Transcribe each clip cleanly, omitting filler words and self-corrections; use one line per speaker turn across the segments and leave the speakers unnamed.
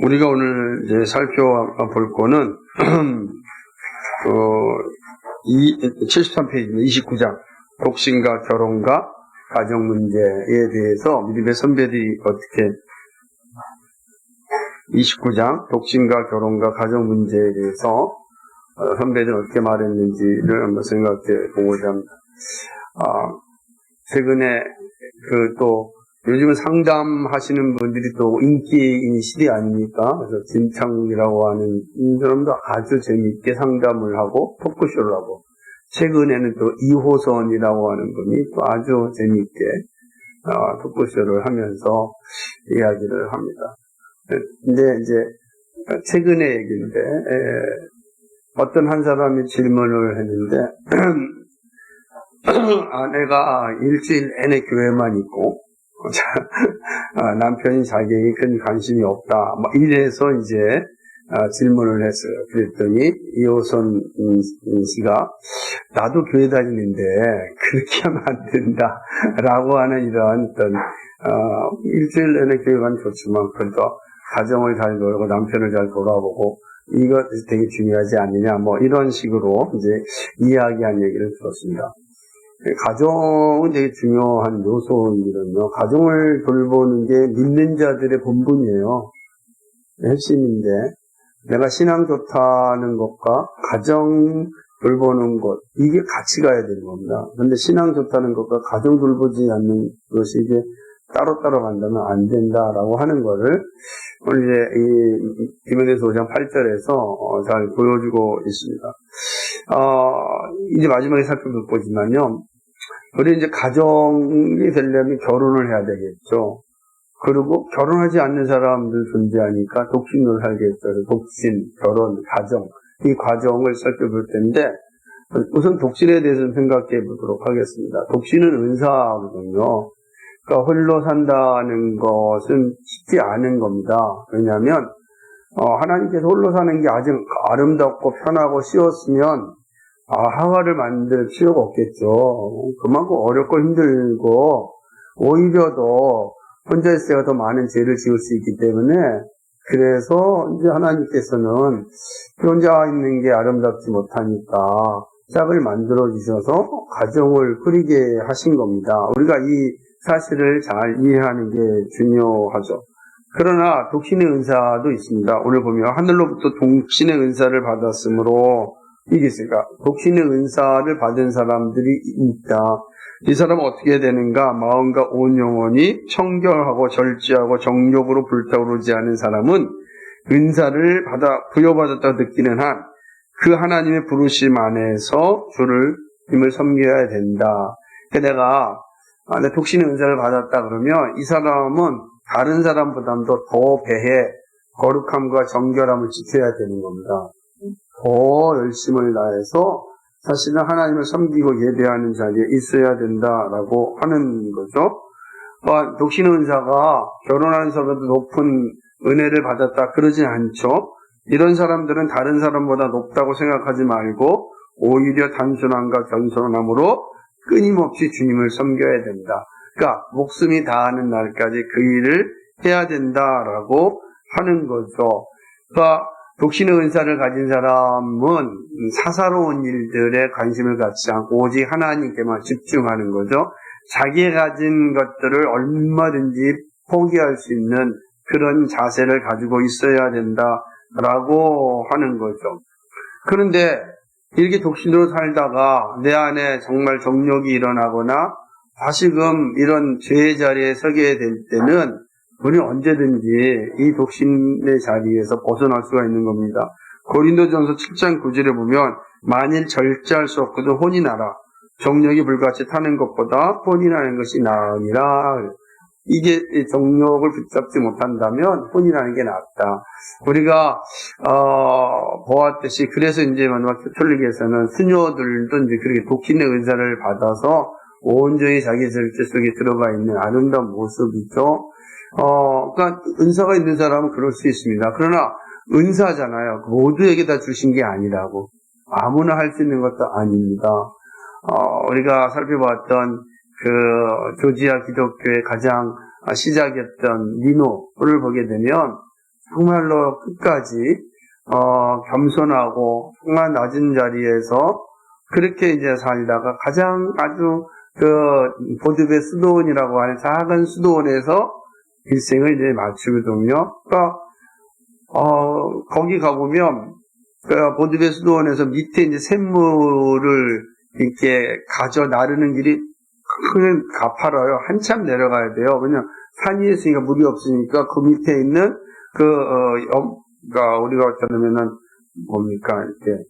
우리가 오늘 이제 살펴볼 거는 73페이지 29장 독신과 결혼과 가정 문제에 대해서 믿음의 선배들이 어떻게 29장 독신과 결혼과 가정 문제에 대해서 선배들은 어떻게 말했는지를 한번 생각해 보고자 합니다. 최근에 또 요즘은 상담하시는 분들이 또 인기인 시대 아닙니까? 그래서 김창욱이라고 하는 이 사람도 아주 재미있게 상담을 하고 토크쇼를 하고, 최근에는 또 이호선이라고 하는 분이 또 아주 재미있게 토크쇼를 하면서 이야기를 합니다. 근데 이제 최근의 얘기인데 어떤 한 사람이 질문을 했는데 아내가 일주일 내내 교회만 있고 남편이 자기에게 큰 관심이 없다. 이래서 이제 질문을 했어요. 그랬더니 이호선 씨가 나도 교회 다니는데 그렇게 하면 안 된다 라고 하는 이러한 어떤 일주일 내내 교회 가면 좋지만 그래도 가정을 잘 돌보고 남편을 잘 돌아보고 이거 되게 중요하지 않느냐 이런 식으로 이제 이야기한 얘기를 들었습니다. 가정은 되게 중요한 요소이거든요. 가정을 돌보는 게 믿는 자들의 본분이에요. 핵심인데 내가 신앙 좋다는 것과 가정 돌보는 것, 이게 같이 가야 되는 겁니다. 그런데 신앙 좋다는 것과 가정 돌보지 않는 것이 이게 따로따로 간다면 안 된다라고 하는 거를 오늘 이제 이 디모데서 5장 8절에서 잘 보여주고 있습니다. 이제 마지막에 살펴볼 거지만요. 우리 이제 가정이 되려면 결혼을 해야 되겠죠. 그리고 결혼하지 않는 사람들 존재하니까 독신을 살겠죠. 독신, 결혼, 가정. 이 과정을 살펴볼 텐데, 우선 독신에 대해서 생각해 보도록 하겠습니다. 독신은 은사거든요. 그러니까 홀로 산다는 것은 쉽지 않은 겁니다. 왜냐하면, 하나님께서 홀로 사는 게 아주 아름답고 편하고 쉬웠으면, 하와를 만들 필요가 없겠죠. 그만큼 어렵고 힘들고, 오히려 더 혼자 있을 때가 더 많은 죄를 지을 수 있기 때문에, 그래서 이제 하나님께서는 혼자 있는 게 아름답지 못하니까 짝을 만들어 주셔서 가정을 꾸리게 하신 겁니다. 우리가 이 사실을 잘 이해하는 게 중요하죠. 그러나 독신의 은사도 있습니다. 오늘 보면 하늘로부터 독신의 은사를 받았으므로 이게 있으니까 독신의 은사를 받은 사람들이 있다. 이 사람은 어떻게 되는가? 마음과 온 영혼이 청결하고 절제하고 정욕으로 불타오르지 않은 사람은 은사를 부여받았다고 느끼는 한 그 하나님의 부르심 안에서 주님을 섬겨야 된다. 내가 독신의 은사를 받았다 그러면 이 사람은 다른 사람보다도 더 배에 거룩함과 정결함을 지켜야 되는 겁니다. 더 열심을 다해서 사실은 하나님을 섬기고 예배하는 자리에 있어야 된다라고 하는 거죠. 독신 은사가 결혼하는 사람보다 높은 은혜를 받았다 그러진 않죠. 이런 사람들은 다른 사람보다 높다고 생각하지 말고 오히려 단순함과 겸손함으로 끊임없이 주님을 섬겨야 된다. 그러니까 목숨이 다하는 날까지 그 일을 해야 된다라고 하는 거죠. 그러니까 독신의 은사를 가진 사람은 사사로운 일들에 관심을 갖지 않고 오직 하나님께만 집중하는 거죠. 자기가 가진 것들을 얼마든지 포기할 수 있는 그런 자세를 가지고 있어야 된다라고 하는 거죠. 그런데 이렇게 독신으로 살다가 내 안에 정말 정욕이 일어나거나 다시금 이런 죄의 자리에 서게 될 때는 우리는 언제든지 이 독신의 자리에서 벗어날 수가 있는 겁니다. 고린도전서 7장 9절에 보면 만일 절제할 수 없거든 혼인하라. 정욕이 불같이 타는 것보다 혼인하는 것이 나으니라. 이게 정욕을 붙잡지 못한다면 혼인하는 게 낫다. 우리가 보았듯이 그래서 이제 캐톨릭에서는 수녀들도 이제 그렇게 독신의 은사를 받아서 온전히 자기 절제 속에 들어가 있는 아름다운 모습이죠. 그러니까 은사가 있는 사람은 그럴 수 있습니다. 그러나 은사잖아요. 모두에게 다 주신 게 아니라고. 아무나 할 수 있는 것도 아닙니다. 우리가 살펴봤던 조지아 기독교의 가장 시작이었던 니노를 보게 되면 정말로 끝까지 겸손하고 정말 낮은 자리에서 그렇게 이제 살다가 가장 아주 보드베 수도원이라고 하는 작은 수도원에서 일생을 이제 마치거든요. 그러니까 거기 가보면 보드베 수도원에서 밑에 이제 샘물을 이렇게 가져 나르는 길이 큰 가파라요. 한참 내려가야 돼요. 왜냐면 산이 있으니까 물이 없으니까 그 밑에 있는 그러니까 우리가 어쩌면은 뭡니까 이렇게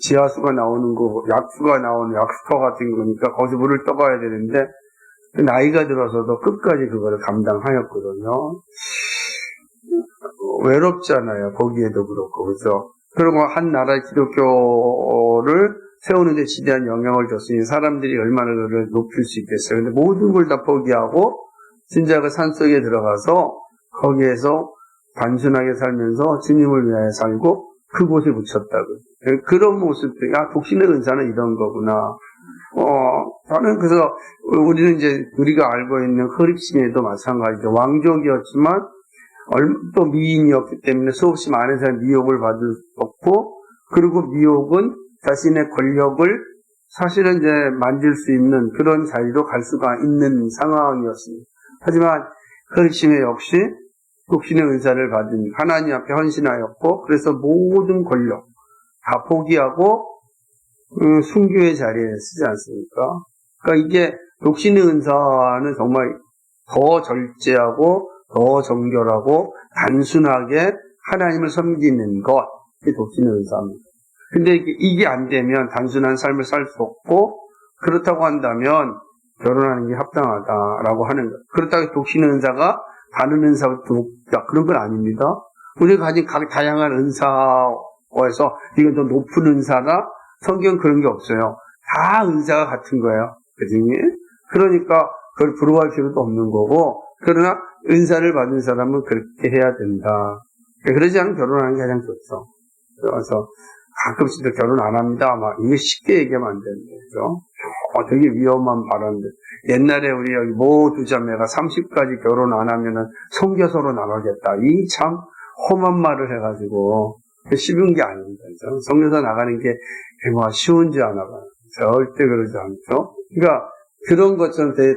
지하수가 나오는 거, 약수가 나오는 약수터 같은 거니까 거기서 물을 떠가야 되는데 나이가 들어서도 끝까지 그거를 감당하였거든요. 외롭잖아요. 거기에도 그렇고 그죠. 그리고 한 나라의 기독교를 세우는 데 지대한 영향을 줬으니 사람들이 얼마나 그를 높일 수 있겠어요. 근데 모든 걸 다 포기하고 진짜 그 산속에 들어가서 거기에서 단순하게 살면서 주님을 위하여 살고 그곳에 묻혔다고. 그런 모습들이, 독신의 은사는 이런 거구나. 저는 그래서 우리는 이제 우리가 알고 있는 허립신에도 마찬가지죠. 왕족이었지만 또 미인이었기 때문에 수없이 많은 사람이 미혹을 받을 수 없고, 그리고 미혹은 자신의 권력을 사실은 이제 만질 수 있는 그런 자리로 갈 수가 있는 상황이었습니다. 하지만 허립신에 역시 독신의 은사를 받은 하나님 앞에 헌신하였고, 그래서 모든 권력 다 포기하고 순교의 자리에 쓰지 않습니까? 그러니까 이게 독신의 은사는 정말 더 절제하고 더 정결하고 단순하게 하나님을 섬기는 것, 이게 독신의 은사입니다. 근데 이게 안 되면 단순한 삶을 살 수 없고, 그렇다고 한다면 결혼하는 게 합당하다라고 하는 것. 그렇다고 독신의 은사가 다른 은사가 높다, 그런 건 아닙니다. 우리가 가진 각 다양한 은사에서 이건 더 높은 은사다? 성경 그런 게 없어요. 다 은사가 같은 거예요. 그지? 그러니까 그걸 부러워할 필요도 없는 거고, 그러나 은사를 받은 사람은 그렇게 해야 된다. 그러지 않으면 결혼하는 게 가장 좋죠. 그래서 가끔씩도 결혼 안 합니다. 막 이게 쉽게 얘기하면 안 되는데, 그죠? 되게 위험한 발언들. 옛날에 우리 여기 모두 자매가 30까지 결혼 안 하면은 성교서로 나가겠다. 이 참 험한 말을 해가지고 쉬운 게 아닙니다. 그죠? 성교서 나가는 게 뭐 쉬운지 않아봐요. 절대 그러지 않죠. 그러니까 그런 것처럼 되게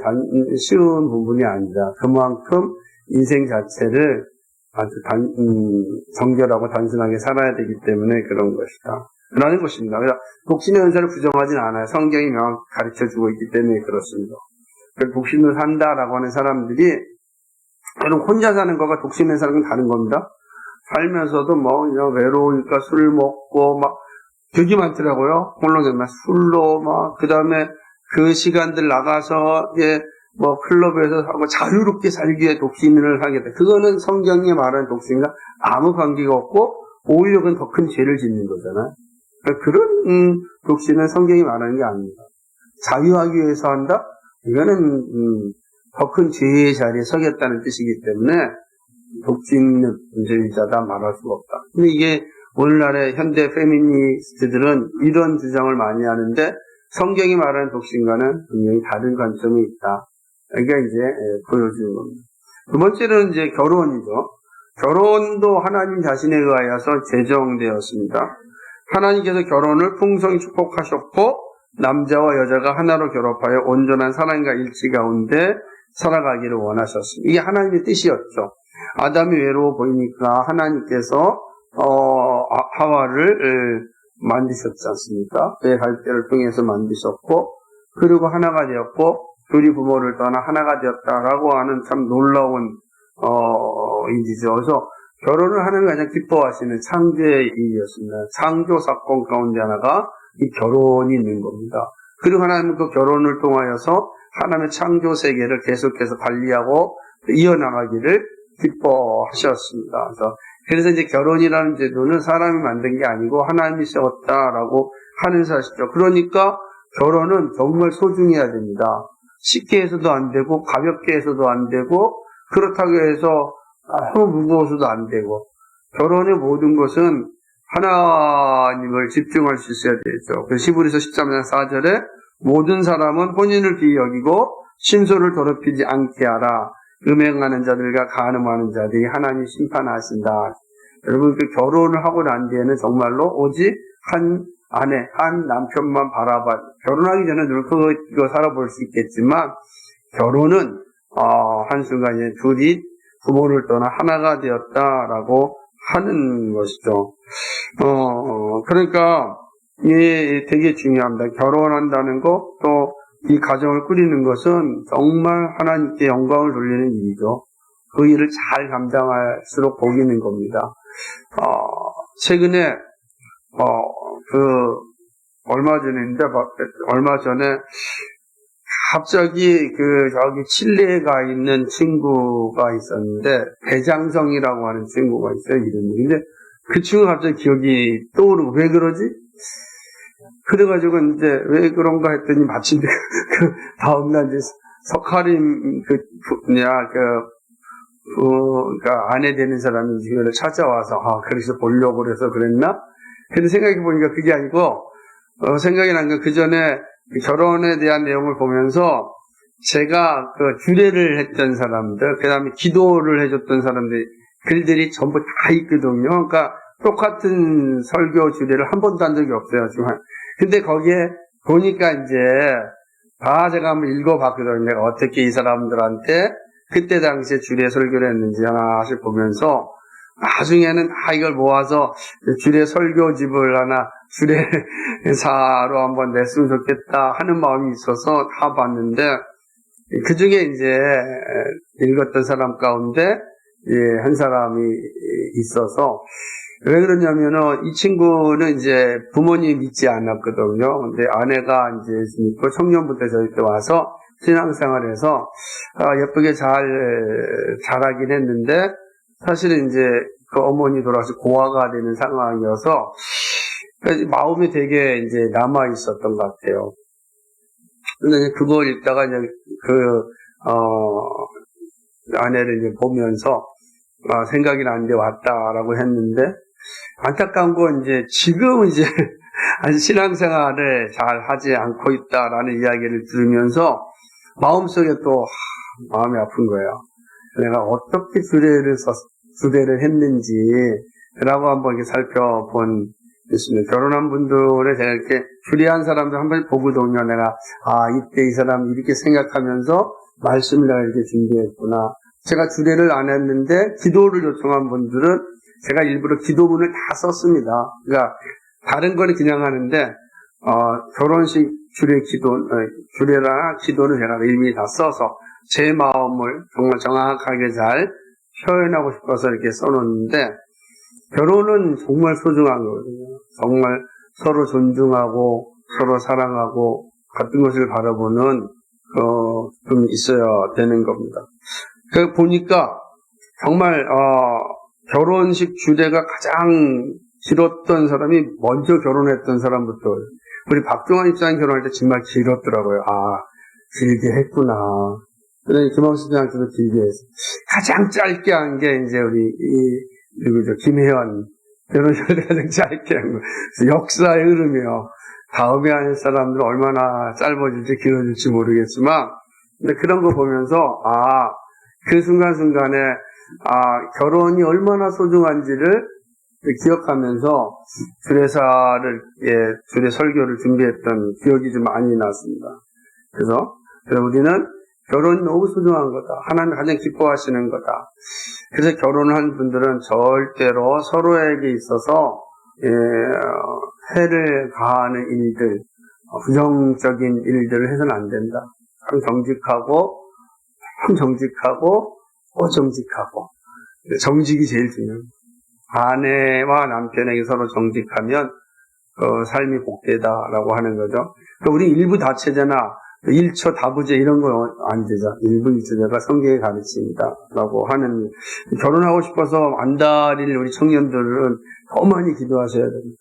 쉬운 부분이 아니라 그만큼 인생 자체를 아주 정결하고 단순하게 살아야 되기 때문에 그런 것이다. 라는 것입니다. 그래서 독신의 은사를 부정하진 않아요. 성경이 명확히 가르쳐주고 있기 때문에 그렇습니다. 독신을 산다라고 하는 사람들이, 여러분 혼자 사는 거가 독신의 사는 건 다른 겁니다. 살면서도 그냥 외로우니까 술 먹고 되게 많더라고요. 물론 술로 그 다음에 그 시간들 나가서 클럽에서 하고 자유롭게 살기 위해 독신을 하겠다. 그거는 성경이 말하는 독신과 아무 관계가 없고 오히려 그건 더 큰 죄를 짓는 거잖아요. 그러니까 그런 독신은 성경이 말하는 게 아닙니다. 자유하기 위해서 한다? 이거는 더 큰 죄의 자리에 서겠다는 뜻이기 때문에 독신주의자다 말할 수가 없다. 근데 이게 오늘날의 현대 페미니스트들은 이런 주장을 많이 하는데 성경이 말하는 독신과는 분명히 다른 관점이 있다. 그러니까 이제 보여주는 겁니다. 두 번째는 이제 결혼이죠. 결혼도 하나님 자신에 의하여서 제정되었습니다. 하나님께서 결혼을 풍성히 축복하셨고 남자와 여자가 하나로 결합하여 온전한 사랑과 일치 가운데 살아가기를 원하셨습니다. 이게 하나님의 뜻이었죠. 아담이 외로워 보이니까 하나님께서 하와를 만드셨지 않습니까? 그의 갈대를 통해서 만드셨고, 그리고 하나가 되었고 둘이 부모를 떠나 하나가 되었다라고 하는 참 놀라운 일이죠. 그래서 결혼을 하는 가장 기뻐하시는 창조의 일이었습니다. 창조 사건 가운데 하나가 이 결혼이 있는 겁니다. 그리고 하나님은 그 결혼을 통하여서 하나님의 창조 세계를 계속해서 관리하고 이어나가기를 기뻐하셨습니다. 그래서 이제 결혼이라는 제도는 사람이 만든 게 아니고 하나님이 세웠다라고 하는 사실이죠. 그러니까 결혼은 정말 소중해야 됩니다. 쉽게 해서도 안 되고 가볍게 해서도 안 되고 그렇다고 해서 너무 무거워서도 안 되고, 결혼의 모든 것은 하나님을 집중할 수 있어야 되죠. 그래서 히브리서 13장 4절에 모든 사람은 혼인을 귀히 여기고 신소를 더럽히지 않게 하라. 음행하는 자들과 간음하는 자들이 하나님 심판하신다. 여러분, 그 결혼을 하고 난 뒤에는 정말로 오직 한 아내, 한 남편만 결혼하기 전에 늘 그거 살아볼 수 있겠지만, 결혼은, 한순간에 둘이 부모를 떠나 하나가 되었다라고 하는 것이죠. 그러니까, 이게 되게 중요합니다. 결혼한다는 거, 또 이 가정을 꾸리는 것은 정말 하나님께 영광을 돌리는 일이죠. 그 일을 잘 감당할수록 복이 있는 겁니다. 최근에, 얼마 전에, 갑자기 저기 칠레에 가 있는 친구가 있었는데, 배장성이라고 하는 친구가 있어요, 이름이. 근데 그 친구가 갑자기 기억이 떠오르고, 왜 그러지? 그래가지고 이제 왜 그런가 했더니 마침 그 다음날 이제 석하림 그러니까 아내 되는 사람이 이거를 찾아와서 그래서 보려고 그래서 그랬나? 근데 생각해 보니까 그게 아니고 생각이 난 건 그 전에 결혼에 대한 내용을 보면서 제가 그 주례를 했던 사람들, 그 다음에 기도를 해줬던 사람들 글들이 전부 다 있거든요. 그러니까 똑같은 설교 주례를 한 번도 한 적이 없어요. 근데 거기에 보니까 이제 다 제가 한번 읽어봤거든요. 내가 어떻게 이 사람들한테 그때 당시에 주례 설교를 했는지 하나씩 보면서 나중에는 이걸 모아서 주례 설교집을 하나 주례사로 한번 냈으면 좋겠다 하는 마음이 있어서 다 봤는데 그 중에 이제 읽었던 사람 가운데 한 사람이 있어서 왜 그러냐면은 이 친구는 이제 부모님 믿지 않았거든요. 근데 아내가 이제 믿고 청년부터 저희 때 와서 신앙생활을 해서 예쁘게 자라긴 했는데 사실은 이제 그 어머니 돌아가서 고아가 되는 상황이어서 마음이 되게 이제 남아 있었던 것 같아요. 근데 그걸 읽다가 이제 아내를 이제 보면서 생각이 나는데 왔다라고 했는데 안타까운 건 이제 지금 이제 아직 신앙생활을 잘 하지 않고 있다라는 이야기를 들으면서 마음속에 또 마음이 아픈 거예요. 내가 어떻게 주례를 했는지라고 한번 이렇게 살펴본 있습니다. 결혼한 분들의 제가 이렇게 주례한 사람들 한번 보거든요. 내가 이때 이 사람 이렇게 생각하면서 말씀을 내가 이렇게 준비했구나. 제가 주례를 안 했는데 기도를 요청한 분들은 제가 일부러 기도문을 다 썼습니다. 그러니까 다른 거는 그냥 하는데 결혼식 주례나 기도는 제가 이미 다 써서 제 마음을 정말 정확하게 잘 표현하고 싶어서 이렇게 써놓는데 결혼은 정말 소중한 거거든요. 정말 서로 존중하고 서로 사랑하고 같은 것을 바라보는 좀 있어야 되는 겁니다. 그 보니까 정말 결혼식 주례가 가장 길었던 사람이 먼저 결혼했던 사람부터 우리 박종환 입사님 결혼할 때 정말 길었더라고요. 길게 했구나. 그다음에 김학수 장한테도 길게 했어. 가장 짧게 한 게 이제 우리 누구죠? 김혜연 결혼식을 가장 짧게 한 거. 역사의 흐름이요. 다음에 할 사람들은 얼마나 짧아질지 길어질지 모르겠지만, 근데 그런 거 보면서 그 순간순간에 결혼이 얼마나 소중한지를 기억하면서 주례 설교를 준비했던 기억이 좀 많이 났습니다. 그래서 우리는 결혼이 너무 소중한 거다. 하나님 가장 기뻐하시는 거다. 그래서 결혼을 한 분들은 절대로 서로에게 있어서 해를 가하는 일들, 부정적인 일들을 해서는 안 된다. 참 정직하고 정직이 제일 중요합니다. 아내와 남편에게 서로 정직하면 삶이 복되다라고 하는 거죠. 우리 일부 다체제나 일처 다부제 이런 거 안 되죠. 일부 일처제가 성경에 가르칩니다라고 하는 결혼하고 싶어서 안달일 우리 청년들은 더 많이 기도하셔야 됩니다.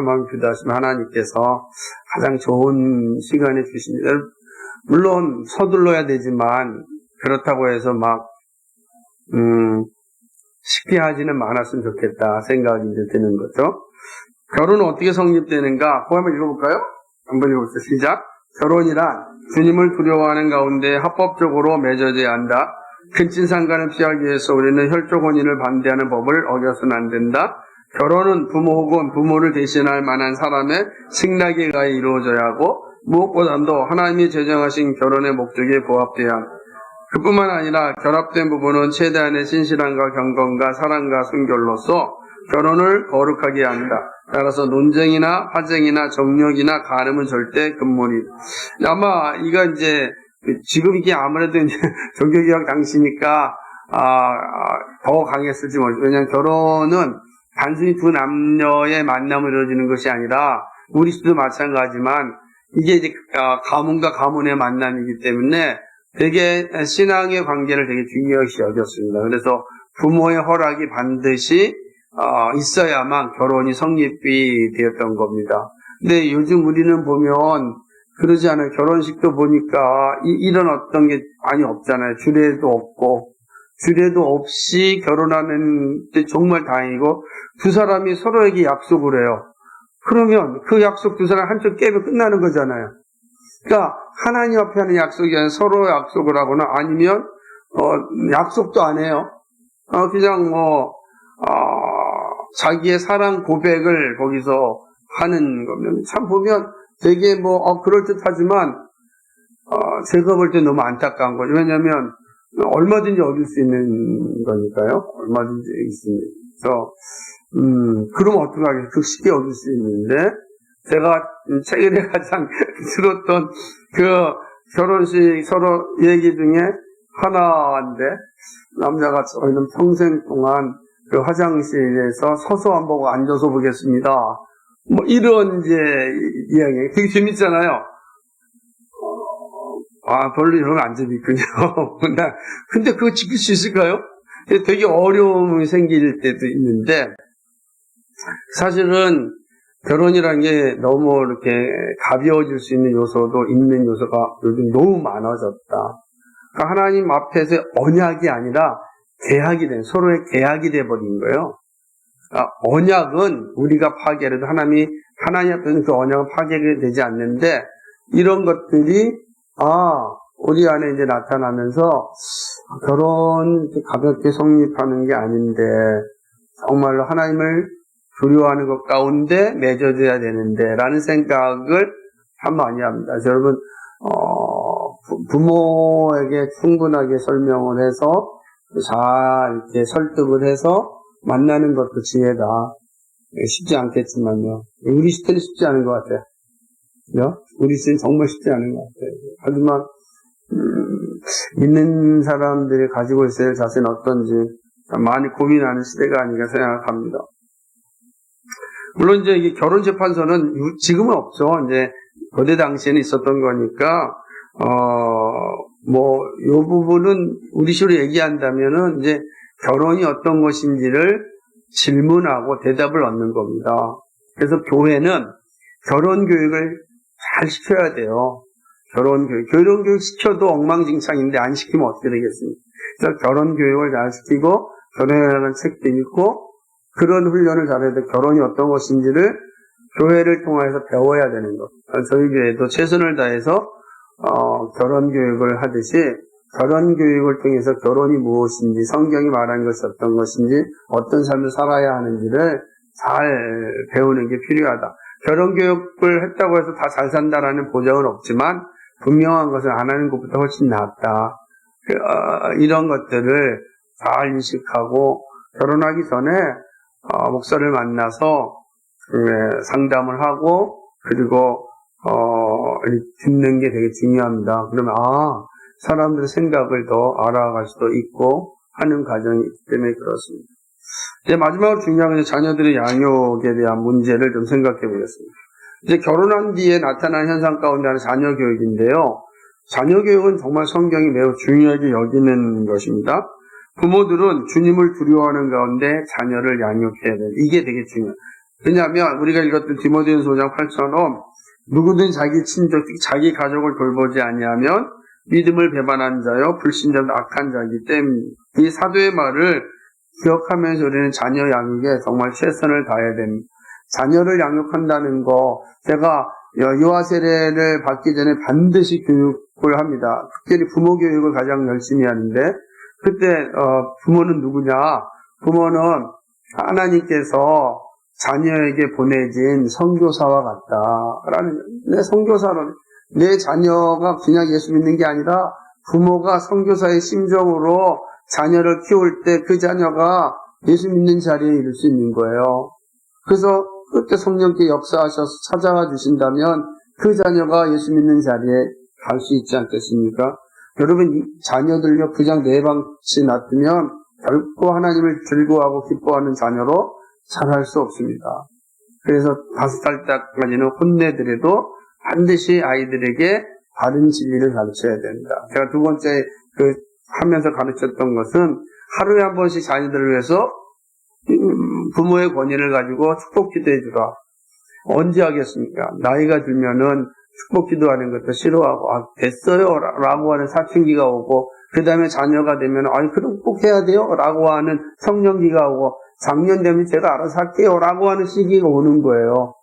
많이 기도하시면 하나님께서 가장 좋은 시간을 주십니다. 물론 서둘러야 되지만 그렇다고 해서 쉽게 하지는 않았으면 좋겠다 생각이 이제 드는 거죠. 결혼은 어떻게 성립되는가? 그거 한번 읽어볼까요? 한번 읽어보세요. 시작. 결혼이란 주님을 두려워하는 가운데 합법적으로 맺어져야 한다. 근친상간을 피하기 위해서 우리는 혈족 혼인을 반대하는 법을 어겨서는 안 된다. 결혼은 부모 혹은 부모를 대신할 만한 사람의 승낙에 의하여 이루어져야 하고 무엇보다도 하나님이 제정하신 결혼의 목적에 부합돼야 합니다. 그뿐만 아니라 결합된 부부는 최대한의 신실함과 경건과 사랑과 순결로서 결혼을 거룩하게 한다. 따라서 논쟁이나 화쟁이나 정력이나 가늠은 절대 금물이. 아마 이거 이제 지금 이게 아무래도 이제 종교개혁 당시니까 더 강했을지 모르겠어요. 왜냐하면 결혼은 단순히 두 남녀의 만남으로 이루어지는 것이 아니라 우리 시도 마찬가지지만 이게 이제 가문과 가문의 만남이기 때문에 되게 신앙의 관계를 되게 중요시 여겼습니다. 그래서 부모의 허락이 반드시 있어야만 결혼이 성립이 되었던 겁니다. 근데 요즘 우리는 보면 그러지 않아요. 결혼식도 보니까 이런 어떤 게 많이 없잖아요. 주례도 없고 주례도 없이 결혼하는 게 정말 다행이고 두 사람이 서로에게 약속을 해요. 그러면 그 약속 두 사람 한쪽 깨면 끝나는 거잖아요. 그러니까 하나님 앞에 하는 약속이 아니라 서로 약속을 하거나 아니면 약속도 안 해요. 그냥 자기의 사랑 고백을 거기서 하는 거면 참 보면 되게 그럴듯하지만 제가 볼 때 너무 안타까운 거죠. 왜냐하면 얼마든지 얻을 수 있는 거니까요. 얼마든지 있습니다. 그래서 그럼 어떡하겠어요? 그 쉽게 얻을 수 있는데 제가 최근에 가장 들었던 그 결혼식 서로 얘기 중에 하나인데 남자가 저희는 평생 동안 그 화장실에서 서서 안 보고 앉아서 보겠습니다. 이런 이제 이야기 되게 재밌잖아요. 별로 이런 거 안 재밌군요. 근데 그거 지킬 수 있을까요? 되게 어려움이 생길 때도 있는데 사실은 결혼이라는 게 너무 이렇게 가벼워질 수 있는 요소도 있는 요소가 요즘 너무 많아졌다. 그러니까 하나님 앞에서 언약이 아니라 계약이 서로의 계약이 돼버린 거예요. 그러니까 언약은 우리가 파괴해도 하나님 앞에서는 그 언약은 파괴가 되지 않는데 이런 것들이 우리 안에 이제 나타나면서 결혼 가볍게 성립하는 게 아닌데 정말로 하나님을 두려워하는 것 가운데 맺어져야 되는데 라는 생각을 참 많이 합니다. 여러분 부모에게 충분하게 설명을 해서 잘 이렇게 설득을 해서 만나는 것도 지혜다. 쉽지 않겠지만요. 우리 시대는 쉽지 않은 것 같아요. 우리 시대는 정말 쉽지 않은 것 같아요. 하지만 있는 사람들이 가지고 있어야 할 자세는 어떤지 많이 고민하는 시대가 아닌가 생각합니다. 물론 이제 이 결혼재판소는 지금은 없죠. 이제 그때 당시에는 있었던 거니까 이 부분은 우리 식으로 얘기한다면은 이제 결혼이 어떤 것인지를 질문하고 대답을 얻는 겁니다. 그래서 교회는 결혼 교육을 잘 시켜야 돼요. 결혼 교육 시켜도 엉망진창인데 안 시키면 어떻게 되겠습니까? 그래서 결혼 교육을 잘 시키고 결혼이라는 책도 읽고 그런 훈련을 잘해야 돼. 결혼이 어떤 것인지를 교회를 통해서 배워야 되는 것. 저희 교회도 최선을 다해서 결혼 교육을 하듯이 결혼 교육을 통해서 결혼이 무엇인지, 성경이 말한 것이 어떤 것인지, 어떤 삶을 살아야 하는지를 잘 배우는 게 필요하다. 결혼 교육을 했다고 해서 다 잘 산다라는 보장은 없지만 분명한 것은 안 하는 것보다 훨씬 낫다. 이런 것들을 잘 인식하고 결혼하기 전에 목사를 만나서 상담을 하고 그리고 듣는 게 되게 중요합니다. 그러면 사람들의 생각을 더 알아갈 수도 있고 하는 과정이 있기 때문에 그렇습니다. 이제 마지막으로 중요한 건 자녀들의 양육에 대한 문제를 좀 생각해 보겠습니다. 이제 결혼한 뒤에 나타난 현상 가운데 하나는 자녀 교육인데요. 자녀 교육은 정말 성경이 매우 중요하게 여기는 것입니다. 부모들은 주님을 두려워하는 가운데 자녀를 양육해야 돼요. 이게 되게 중요해요. 왜냐하면 우리가 읽었던 디모데전서 5장 8처럼 누구든 자기 친족, 자기 가족을 돌보지 아니하면 믿음을 배반한 자요 불신자도 악한 자이기 때문에 이 사도의 말을 기억하면서 우리는 자녀 양육에 정말 최선을 다해야 됩니다. 자녀를 양육한다는 거 제가 유아 세례를 받기 전에 반드시 교육을 합니다. 특별히 부모 교육을 가장 열심히 하는데 그때 부모는 누구냐? 부모는 하나님께서 자녀에게 보내진 선교사와 같다라는, 내 선교사로 내 자녀가 그냥 예수 믿는 게 아니라 부모가 선교사의 심정으로 자녀를 키울 때 그 자녀가 예수 믿는 자리에 이를 수 있는 거예요. 그래서 그때 성령께 역사하셔서 찾아와 주신다면 그 자녀가 예수 믿는 자리에 갈 수 있지 않겠습니까? 여러분, 자녀들요 그냥 내방치 놔두면 결코 하나님을 즐거워하고 기뻐하는 자녀로 자랄 수 없습니다. 그래서 5살 때까지는 혼내더라도 반드시 아이들에게 바른 진리를 가르쳐야 된다. 제가 두 번째 하면서 가르쳤던 것은 하루에 한 번씩 자녀들을 위해서 부모의 권위를 가지고 축복 기도해 주라. 언제 하겠습니까? 나이가 들면은 축복 기도하는 것도 싫어하고, 됐어요 라고 하는 사춘기가 오고, 그 다음에 자녀가 되면 그럼 꼭 해야 돼요 라고 하는 성령기가 오고, 작년 되면 제가 알아서 할게요 라고 하는 시기가 오는 거예요.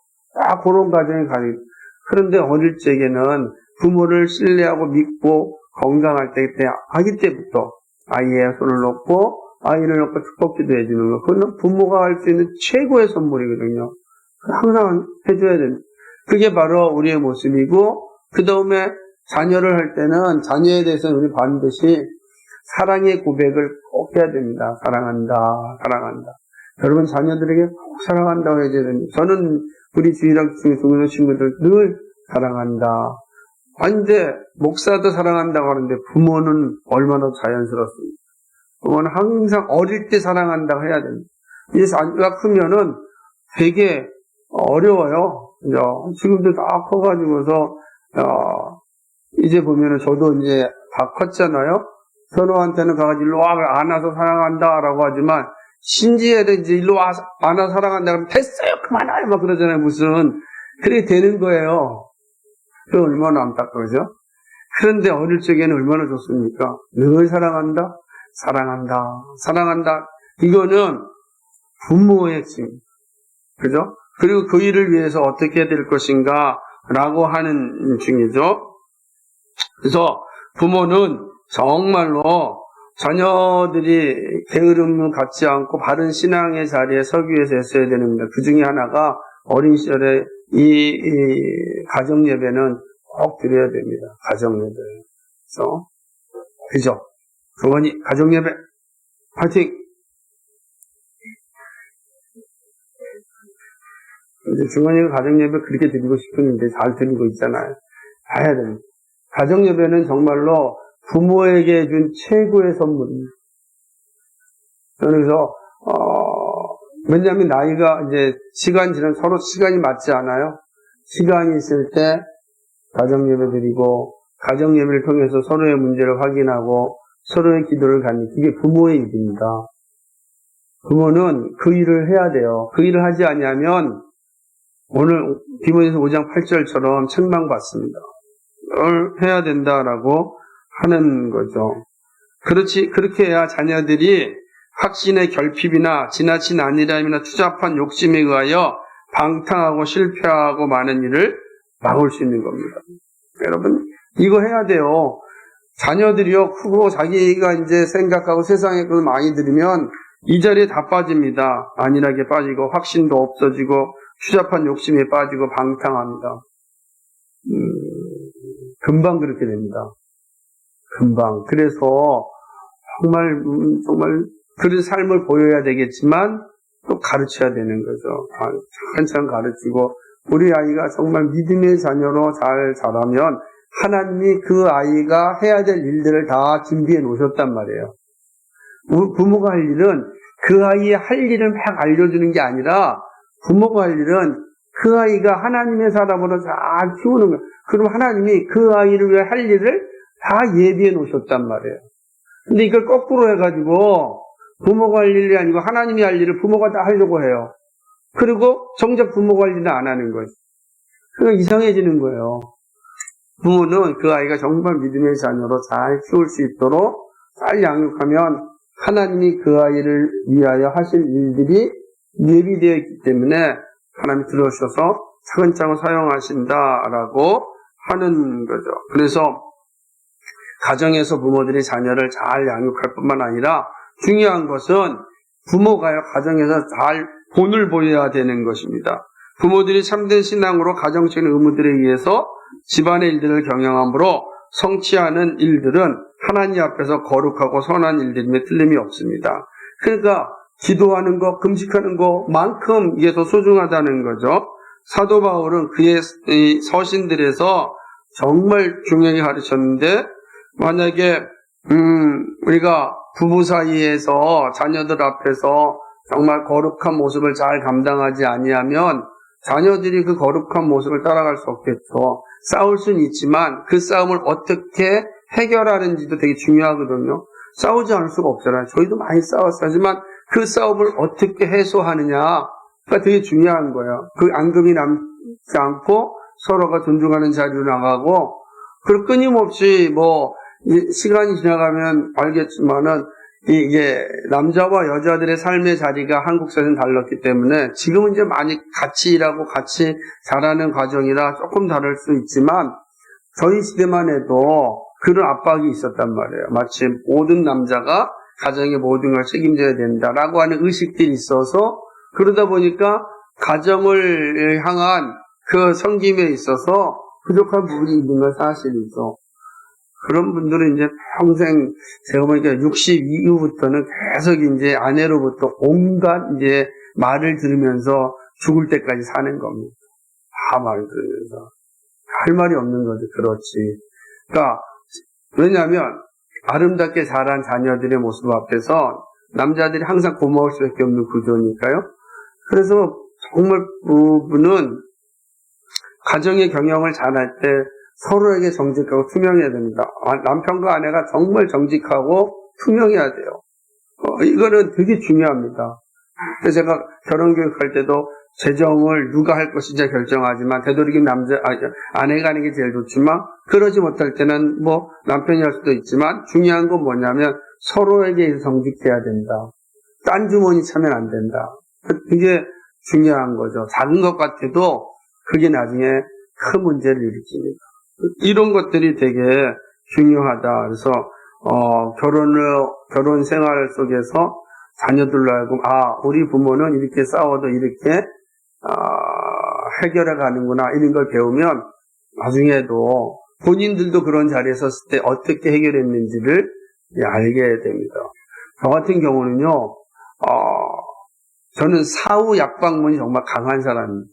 그런 과정이 가는. 그런데 어릴 적에는 부모를 신뢰하고 믿고 건강할 때, 아기 때부터 아이의 손을 놓고 아이를 놓고 축복 기도해 주는 거, 그건 부모가 할 수 있는 최고의 선물이거든요. 항상 해줘야 됩니다. 그게 바로 우리의 모습이고, 그 다음에 자녀를 할 때는 자녀에 대해서 우리 반드시 사랑의 고백을 꼭 해야 됩니다. 사랑한다, 사랑한다. 여러분, 자녀들에게 꼭 사랑한다고 해야 됩니다. 저는 우리 주일학 중고등 친구들 늘 사랑한다. 근데 목사도 사랑한다고 하는데 부모는 얼마나 자연스럽습니까? 부모는 항상 어릴 때 사랑한다고 해야 됩니다. 이제 자녀가 크면은 되게 어려워요. 지금도 다 커가지고서 이제 보면은 저도 이제 다 컸잖아요. 선호한테는 가가지고 일로 와 안아서 사랑한다라고 하지만 신지에도 이제 일로 와 안아서 사랑한다 그러면 됐어요 그만해요 막 그러잖아요. 무슨 그렇게 되는 거예요. 그 얼마나 안타까우죠. 그런데 어릴 적에는 얼마나 좋습니까? 늘 사랑한다, 사랑한다, 사랑한다. 이거는 부모의 힘, 그죠? 그리고 그 일을 위해서 어떻게 해야 될 것인가 라고 하는 중이죠. 그래서 부모는 정말로 자녀들이 게으름을 갖지 않고 바른 신앙의 자리에 서기 위해서 했어야 됩니다. 그 중에 하나가 어린 시절에 이 가정예배는 꼭 드려야 됩니다. 가정예배. 그래서, 그죠? 부모님, 가정예배, 파이팅! 이제 주머니가 가정예배 그렇게 드리고 싶은데 잘 드리고 있잖아요. 해야 됩니다. 가정예배는 정말로 부모에게 준 최고의 선물입니다. 그래서, 왜냐하면 나이가 이제 시간 지나면 서로 시간이 맞지 않아요? 시간이 있을 때 가정예배 드리고, 가정예배를 통해서 서로의 문제를 확인하고, 서로의 기도를 갖는, 그게 부모의 일입니다. 부모는 그 일을 해야 돼요. 그 일을 하지 않으면, 오늘 디모데서 5장 8절처럼 책망받습니다. 그걸 해야 된다라고 하는 거죠. 그렇게 해야 자녀들이 확신의 결핍이나 지나친 안일함이나 추잡한 욕심에 의하여 방탕하고 실패하고 많은 일을 막을 수 있는 겁니다. 여러분, 이거 해야 돼요. 자녀들이요, 크고 자기가 이제 생각하고 세상에 그걸 많이 들으면 이 자리에 다 빠집니다. 안일하게 빠지고, 확신도 없어지고, 추잡한 욕심에 빠지고, 방탕합니다. 금방 그렇게 됩니다. 금방. 그래서 정말 그런 삶을 보여야 되겠지만 또 가르쳐야 되는 거죠. 한참 가르치고 우리 아이가 정말 믿음의 자녀로 잘 자라면 하나님이 그 아이가 해야 될 일들을 다 준비해 놓으셨단 말이에요. 부모가 할 일은 그 아이의 할 일을 막 알려주는 게 아니라 부모가 할 일은 그 아이가 하나님의 사람으로 잘 키우는 거예요. 그럼 하나님이 그 아이를 위해 할 일을 다 예비해 놓으셨단 말이에요. 근데 이걸 거꾸로 해가지고 부모가 할 일이 아니고 하나님이 할 일을 부모가 다 하려고 해요. 그리고 정작 부모가 할 일은 안 하는 거예요. 그러니까 이상해지는 거예요. 부모는 그 아이가 정말 믿음의 자녀로 잘 키울 수 있도록 잘 양육하면 하나님이 그 아이를 위하여 하실 일들이 예비되어 있기 때문에 하나님이 들어오셔서 차근차근 사용하신다라고 하는 거죠. 그래서 가정에서 부모들이 자녀를 잘 양육할 뿐만 아니라 중요한 것은 부모가요, 가정에서 잘 본을 보여야 되는 것입니다. 부모들이 참된 신앙으로 가정적인 의무들에 의해서 집안의 일들을 경영함으로 성취하는 일들은 하나님 앞에서 거룩하고 선한 일들임에 틀림이 없습니다. 그러니까 기도하는 것, 금식하는 것만큼 이게 더 소중하다는 거죠. 사도 바울은 그의 서신들에서 정말 중요하게 가르쳤는데, 만약에 우리가 부부 사이에서 자녀들 앞에서 정말 거룩한 모습을 잘 감당하지 아니하면 자녀들이 그 거룩한 모습을 따라갈 수 없겠죠. 싸울 수는 있지만 그 싸움을 어떻게 해결하는지도 되게 중요하거든요. 싸우지 않을 수가 없잖아요. 저희도 많이 싸웠어요. 하지만 그 싸움을 어떻게 해소하느냐가 되게 중요한 거예요. 그 앙금이 남지 않고 서로가 존중하는 자리로 나가고, 그리고 끊임없이 시간이 지나가면 알겠지만은 이게 남자와 여자들의 삶의 자리가 한국 사회는 달랐기 때문에 지금은 이제 많이 같이 일하고 같이 자라는 과정이라 조금 다를 수 있지만 저희 시대만 해도 그런 압박이 있었단 말이에요. 마치 모든 남자가 가정의 모든 걸 책임져야 된다라고 하는 의식들이 있어서, 그러다 보니까 가정을 향한 그 섬김에 있어서 부족한 부분이 있는 건 사실이죠. 그런 분들은 이제 평생, 제가 보니까 60 이후부터는 계속 이제 아내로부터 온갖 이제 말을 들으면서 죽을 때까지 사는 겁니다. 다 말을 들으면서. 할 말이 없는 거죠. 그렇지. 그러니까, 왜냐하면 아름답게 자란 자녀들의 모습 앞에서 남자들이 항상 고마울 수밖에 없는 구조니까요. 그래서 정말 부부는 가정의 경영을 잘할 때 서로에게 정직하고 투명해야 됩니다. 남편과 아내가 정말 정직하고 투명해야 돼요. 이거는 되게 중요합니다. 그래서 제가 결혼교육할 때도 재정을 누가 할 것인지 결정하지만 되도록이면 아내가 하는 게 제일 좋지만, 그러지 못할 때는 남편이 할 수도 있지만, 중요한 건 뭐냐면 서로에게 정직해야 된다. 딴 주머니 차면 안 된다. 그게 중요한 거죠. 작은 것 같아도 그게 나중에 큰 문제를 일으킵니다. 이런 것들이 되게 중요하다. 그래서 결혼 생활 속에서 자녀들로 하여금 우리 부모는 이렇게 싸워도 이렇게 해결해 가는구나, 이런 걸 배우면 나중에도 본인들도 그런 자리에 섰을 때 어떻게 해결했는지를 알게 됩니다. 저 같은 경우는요, 저는 사후 약방문이 정말 강한 사람입니다.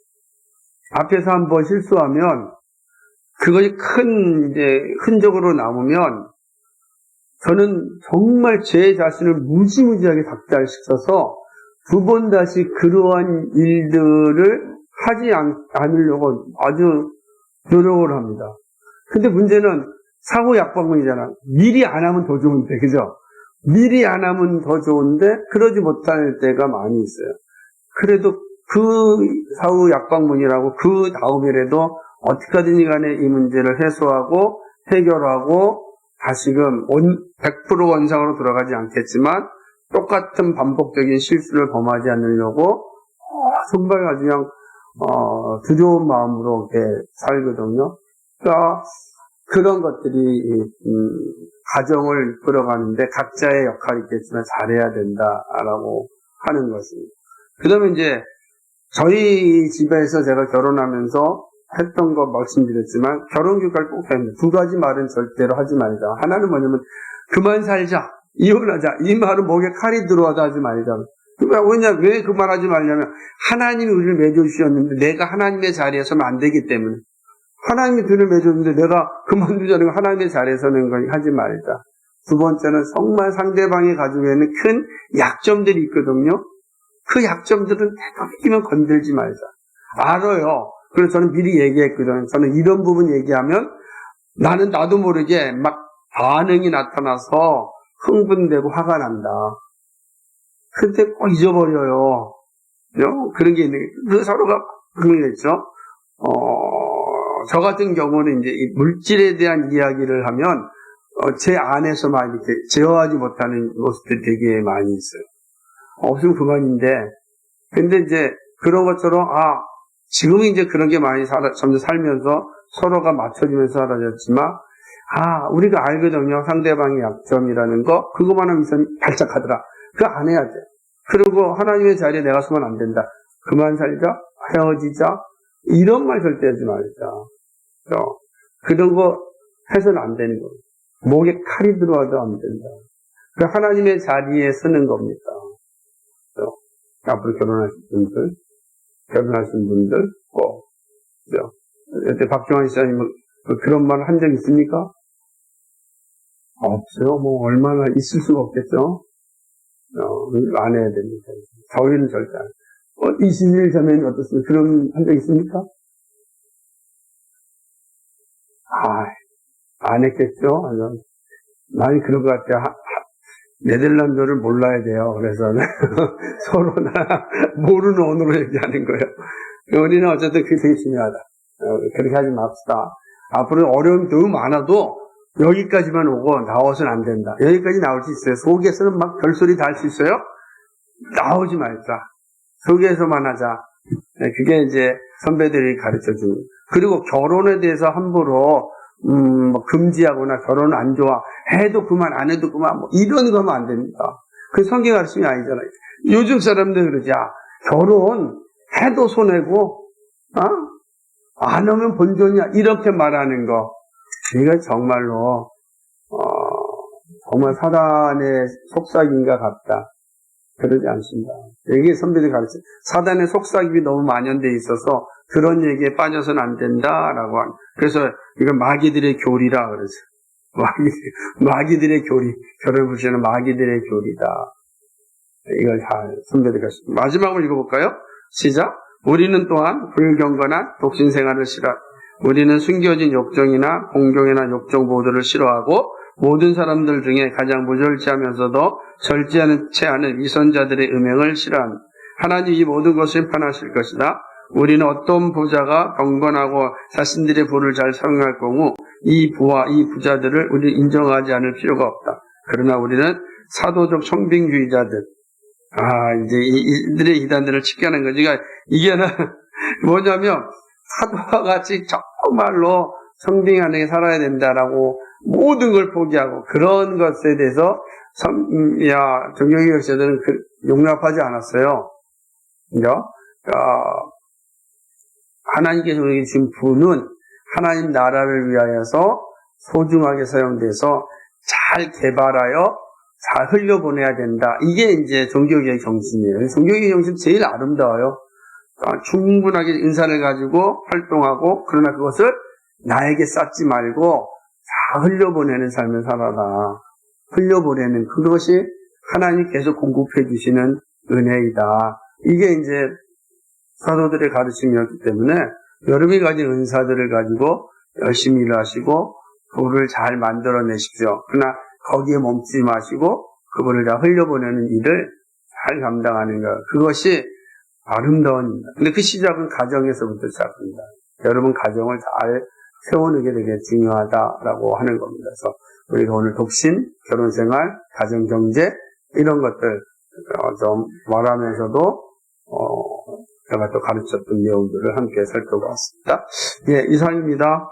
앞에서 한번 실수하면 그것이 큰 흔적으로 남으면 저는 정말 제 자신을 무지무지하게 닥달시켜서 두 번 다시 그러한 일들을 하지 않으려고 아주 노력을 합니다. 근데 문제는 사후 약방문이잖아. 미리 안 하면 더 좋은데, 그죠? 미리 안 하면 더 좋은데 그러지 못할 때가 많이 있어요. 그래도 그 사후 약방문이라고 그 다음이라도 어떻게 하든지 간에 이 문제를 해소하고 해결하고 다시금 100% 원상으로 돌아가지 않겠지만 똑같은 반복적인 실수를 범하지 않으려고 정말 아주 그냥 두려운 마음으로 이렇게 살거든요. 그러니까 그런 것들이 가정을 끌어가는데 각자의 역할이 있겠지만 잘해야 된다라고 하는 것입니다. 그 다음에 이제 저희 집에서 제가 결혼하면서 했던 거 말씀드렸지만 결혼교육을 꼭 해야 됩니다. 두 가지 말은 절대로 하지 말자. 하나는 뭐냐면 그만 살자, 이혼하자. 이 말은 목에 칼이 들어와도 하지 말자. 왜 그 말 하지 말냐면 하나님이 우리를 맺어주셨는데 내가 하나님의 자리에 서면 안 되기 때문에. 하나님이 둘을 맺어줬는데 내가 그만두자는 거 하나님의 자리에 서는 거 하지 말자. 두 번째는 정말 상대방이 가지고 있는 큰 약점들이 있거든요. 그 약점들은 되도록이면 건들지 말자. 알아요. 그래서 저는 미리 얘기했거든요. 저는 이런 부분 얘기하면 나도 모르게 막 반응이 나타나서 흥분되고 화가 난다. 근데 꼭 잊어버려요. 그런 게 있는, 서로가 그런 게 있죠. 저 같은 경우는 이제 이 물질에 대한 이야기를 하면, 제 안에서만 이렇게 제어하지 못하는 모습들이 되게 많이 있어요. 없으면 그만인데, 근데 이제 그런 것처럼, 지금은 이제 그런 게 많이 점점 살면서 서로가 맞춰주면서 사라졌지만, 우리가 알거든요. 상대방의 약점이라는 거. 그것만 하면 이 사람이 발작하더라. 그거 안 해야 돼. 그리고 하나님의 자리에 내가 서면 안 된다. 그만 살자. 헤어지자. 이런 말 절대 하지 말자. 그런 거 해서는 안 되는 거예요. 목에 칼이 들어와도 안 된다. 그 하나님의 자리에 서는 겁니다. 앞으로 결혼하신 분들 꼭. 여태 박정환 시장님은 그런 말 한 적 있습니까? 없어요. 뭐 얼마나 있을 수가 없겠죠. 안 해야 됩니다. 저희는 절대 안 해요. 20일 전에는 어떻습니까? 그런 한 적 있습니까? 안 했겠죠? 많이 그런 것 같아요. 네덜란드를 몰라야 돼요. 그래서 서로나 모르는 언어로 얘기하는 거예요. 우리는 어쨌든 그게 되게 중요하다. 그렇게 하지 맙시다. 앞으로 어려움이 너무 많아도 여기까지만 오고 나와서는 안 된다. 여기까지 나올 수 있어요. 속에서는 막 별소리 다 할 수 있어요? 나오지 말자. 속에서만 하자. 그게 이제 선배들이 가르쳐 주는. 그리고 결혼에 대해서 함부로 금지하거나 결혼 안 좋아 해도 그만 안 해도 그만 이런 거 하면 안 됩니다. 그 성경 가르침이 아니잖아요. 요즘 사람들 그러지. 결혼 해도 손해고 안 하면 본전이야 이렇게 말하는 거 이거 정말로 정말 사단의 속삭임과 같다. 그러지 않습니다. 이게 선배들이 가르쳐. 사단의 속삭임이 너무 만연돼 있어서 그런 얘기에 빠져서는 안 된다라고 하는. 그래서 이건 마귀들의 교리라 그러죠. 마귀들의 교리. 결혼 불신은 마귀들의 교리다. 이걸 잘 선배들이 가르쳐. 마지막으로 읽어볼까요? 시작. 우리는 또한 불경건한 독신 생활을 싫어하고 우리는 숨겨진 욕정이나 공경이나 욕정 보도를 싫어하고 모든 사람들 중에 가장 무절제하면서도 절제하는 채하는 위선자들의 음행을 싫어합니다. 하나님 이 모든 것을 심판하실 것이다. 우리는 어떤 부자가 경건하고 자신들의 부를 잘 사용할 경우 이 부와 이 부자들을 우리 인정하지 않을 필요가 없다. 그러나 우리는 사도적 청빙주의자들, 이제 이들의 이단들을 치켜하는 거지. 이게 뭐냐면 사도와 같이 정말로 청빙하게 살아야 된다라고 모든 걸 포기하고 그런 것에 대해서 정경희 역사들은 용납하지 않았어요. 하나님께서 우리에게 주신 부는 하나님 나라를 위하여서 소중하게 사용돼서 잘 개발하여 잘 흘려보내야 된다. 이게 이제 종교개혁 정신이에요. 종교개혁 정신 제일 아름다워요. 충분하게 은사를 가지고 활동하고 그러나 그것을 나에게 쌓지 말고 다 흘려보내는 삶을 살아라. 흘려보내는 그것이 하나님이 계속 공급해 주시는 은혜이다. 이게 이제 사도들의 가르침이었기 때문에 여러분이 가진 은사들을 가지고 열심히 일하시고 그거를 잘 만들어내십시오. 그러나 거기에 멈추지 마시고 그거를 다 흘려보내는 일을 잘 감당하는 것. 그것이 아름다운 일이다. 근데 그 시작은 가정에서부터 시작합니다. 여러분 가정을 잘 세우는 게 되게 중요하다라고 하는 겁니다. 그래서 우리가 오늘 독신, 결혼생활, 가정경제 이런 것들 좀 말하면서도 제가 또 가르쳤던 내용들을 함께 살펴봤습니다. 예, 이상입니다.